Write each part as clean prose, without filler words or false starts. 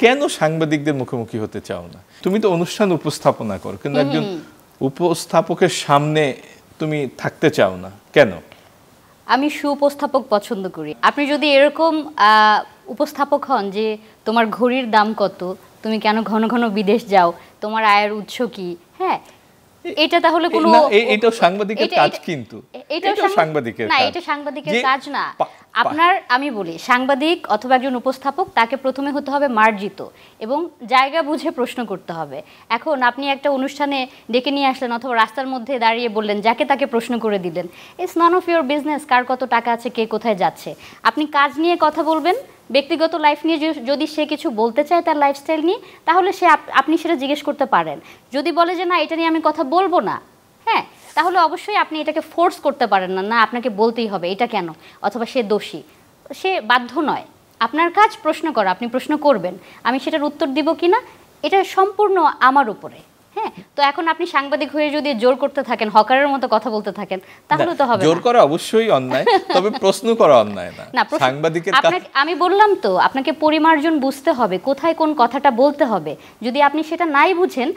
কেন সাংবাদিকদের মুখোমুখি হতে চাও না? তুমি তো অনুষ্ঠান উপস্থাপনা করো, কিন্তু একজন উপস্থাপকের সামনে তুমি থাকতে চাও না কেন? আমি সুউপস্থাপক পছন্দ করি। আপনি যদি এরকম উপস্থাপক হন যে তোমার ঘড়ির দাম কত, তুমি কেন ঘন ঘন বিদেশ যাও, তোমার আয়ের উৎস কি, হ্যাঁ, এটা তাহলে কোনো এটা সাংবাদিকের কাজ, কিন্তু এটা সাংবাদিকের কাজ না, এটা সাংবাদিকের কাজ না। আপনার, আমি বলি, সাংবাদিক অথবা একজন উপস্থাপক, তাকে প্রথমে হতে হবে মার্জিত এবং জায়গা বুঝে প্রশ্ন করতে হবে। এখন আপনি একটা অনুষ্ঠানে ডেকে নিয়ে আসলেন অথবা রাস্তার মধ্যে দাঁড়িয়ে বললেন, যাকে তাকে প্রশ্ন করে দিলেন, it's none of your business কার কত টাকা আছে, কে কোথায় যাচ্ছে। আপনি কাজ নিয়ে কথা বলবেন, ব্যক্তিগত লাইফ নিয়ে যদি সে কিছু বলতে চায় তার লাইফস্টাইল নিয়ে, তাহলে আপনি সেটা জিজ্ঞেস করতে পারেন। যদি বলে যে না, এটা নিয়ে আমি কথা বলবো না, হ্যাঁ, তাহলে অবশ্যই আপনি এটাকে ফোর্স করতে পারেন না, না আপনাকে বলতেই হবে এটা কেন, অথবা সে দোষী, সে বাধ্য নয়। আপনার কাজ প্রশ্ন করা, আপনি প্রশ্ন করবেন, আমি সেটার উত্তর দিব কিনা এটা সম্পূর্ণ আমার উপরে। হ্যাঁ, তো এখন আপনি সাংবাদিক হয়ে যদি জোর করতে থাকেন, হকারের মতো কথা বলতে থাকেন, তাহলে তো হবে না। জোর করা অবশ্যই অন্যায়, তবে প্রশ্ন করা অন্যায় না। সাংবাদিকের কাজ, আমি বললাম তো, আপনাকে পরিমার্জন বুঝতে হবে, কোথায় কোন কথাটা বলতে হবে। যদি আপনি সেটা নাই বুঝেন,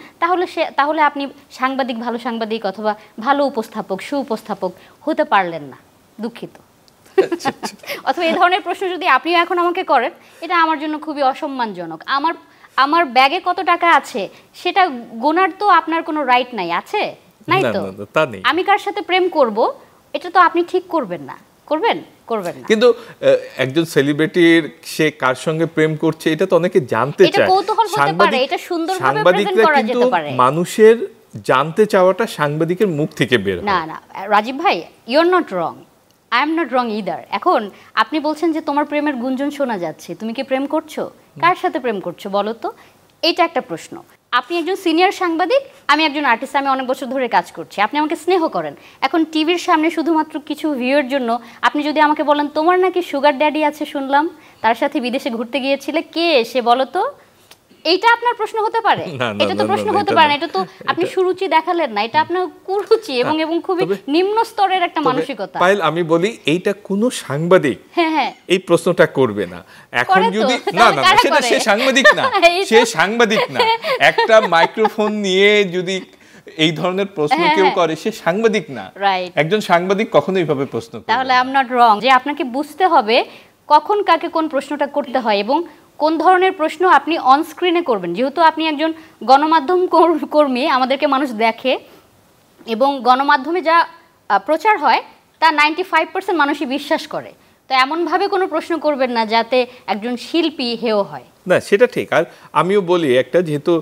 তাহলে আপনি সাংবাদিক, ভালো সাংবাদিক অথবা ভালো উপস্থাপক, সুউপস্থাপক হতে পারলেন না। দুঃখিত। অথবা এই ধরনের প্রশ্ন যদি আপনিও এখন আমাকে করেন, এটা আমার জন্য খুবই অসম্মানজনক। আমার ব্যাগে কত টাকা আছে সেটা গোনার তো আপনার কোনো রাইট নাই, আছে নাই তো? আমি কার সাথে প্রেম করব এটা তো আপনি ঠিক করবেন না, করবেন না। কিন্তু একজন সেলিব্রিটির সে কার সঙ্গে প্রেম করছে এটা তো অনেকে জানতে চায়। এটা কৌতূহল হতে পারে, এটা সুন্দরভাবে প্রেজেন্ট করা যেতে পারে। মানুষের জানতে চাওয়াটা সাংবাদিকের মুখ থেকে বের হয়। না, রাজীব ভাই, you are not wrong, I am not wrong either. এখন আপনি বলছেন যে তোমার প্রেমের গুঞ্জন শোনা যাচ্ছে, তুমি কি প্রেম করছো? কার সাথে প্রেম করছো বলো তো? এটা একটা প্রশ্ন। আপনি একজন সিনিয়র সাংবাদিক, আমি একজন আর্টিস্ট, আমি অনেক বছর ধরে কাজ করছি, আপনি আমাকে স্নেহ করেন। এখন টিভির সামনে শুধুমাত্র কিছু ভিউয়ের জন্য আপনি যদি আমাকে বলেন তোমার নাকি সুগার ড্যাডি আছে শুনলাম, তার সাথে বিদেশে ঘুরতে গিয়েছিলে, কে সে বলো তো, এইটা আপনার প্রশ্ন হতে পারে? এটা তো প্রশ্ন হতে পারে না, এটা তো আপনি সুরুচি দেখালেন না, এটা আপনার কুরুচি এবং খুবই নিম্ন স্তরের একটা মানসিকতা। পায়েল, আমি বলি এইটা কোনো সাংবাদিক এই প্রশ্নটা করবে না। এখন যদি না, সেটা সে সাংবাদিক না, সে সাংবাদিক না। একটা মাইক্রোফোন নিয়ে যদি এই ধরনের প্রশ্ন কেউ করে, সে সাংবাদিক না। একজন সাংবাদিক কখনো এইভাবে প্রশ্ন করে। তাহলে আই এম নট রং যে আপনাকে বুঝতে হবে কখন কাকে কোন প্রশ্নটা করতে হয় এবং কোন ধরনের প্রশ্ন আপনি অন স্ক্রিনে করবেন। যেহেতু আপনি একজন গণমাধ্যম কর্মী, আমাদেরকে মানুষ দেখে এবং গণমাধ্যমে যা প্রচার হয় তা 95% মানুষই বিশ্বাস করে। তো এমনভাবে কোনো প্রশ্ন করবেন না যাতে একজন শিল্পী হেয় হয়। না, সেটা ঠিক। আর আমিও বলি একটা, যেহেতু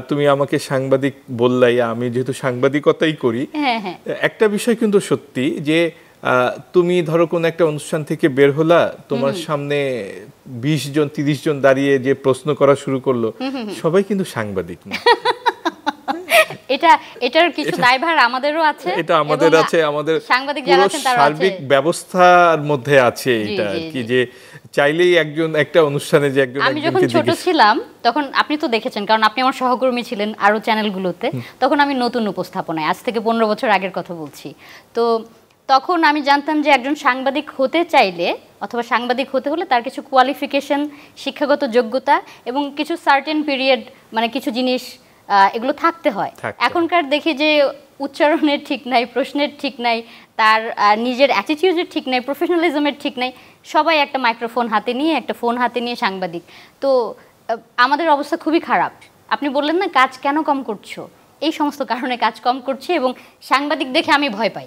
তুমি আমাকে সাংবাদিক বললাই, আমি যেহেতু সাংবাদিকতাই করি, একটা বিষয় কিন্তু সত্যি যে তুমি ধরো কোন একটা অনুষ্ঠান থেকে বের হলা, তোমার সামনে 20 জন 30 জন দাঁড়িয়ে যে প্রশ্ন করা শুরু করলো, সবাই কিন্তু সাংবাদিক না। এটার কিছু দায়ভার আমাদেরও আছে, এটা আমাদের আছে, আমাদের সাংবাদিক যারা আছেন তারা আছে, সার্বিক ব্যবস্থার মধ্যে আছে এটা আর কি, যে চাইলেই একজন একটা অনুষ্ঠানে যে একজন, আমি যখন ছোট ছিলাম তখন আপনি তো দেখেছেন, কারণ আপনি আমার সহকর্মী ছিলেন আরো চ্যানেলগুলোতে, তখন আমি নতুন উপস্থাপনায়, আজ থেকে 15 বছর আগের কথা বলছি, তো তখন আমি জানতাম যে একজন সাংবাদিক হতে চাইলে অথবা সাংবাদিক হতে হলে তার কিছু কোয়ালিফিকেশন, শিক্ষাগত যোগ্যতা এবং কিছু সার্টেন পিরিয়ড, মানে কিছু জিনিস এগুলো থাকতে হয়। এখনকার দেখি যে উচ্চারণের ঠিক নাই, প্রশ্নের ঠিক নাই, তার নিজের অ্যাটিটিউডের ঠিক নাই, প্রফেশনালিজমের ঠিক নাই, সবাই একটা মাইক্রোফোন হাতে নিয়ে, একটা ফোন হাতে নিয়ে সাংবাদিক। তো আমাদের অবস্থা খুবই খারাপ। আপনি বললেন না কাজ কেন কম করছো, এই সমস্ত কারণে কাজ কম করছে এবং সাংবাদিক দেখে আমি ভয় পাই।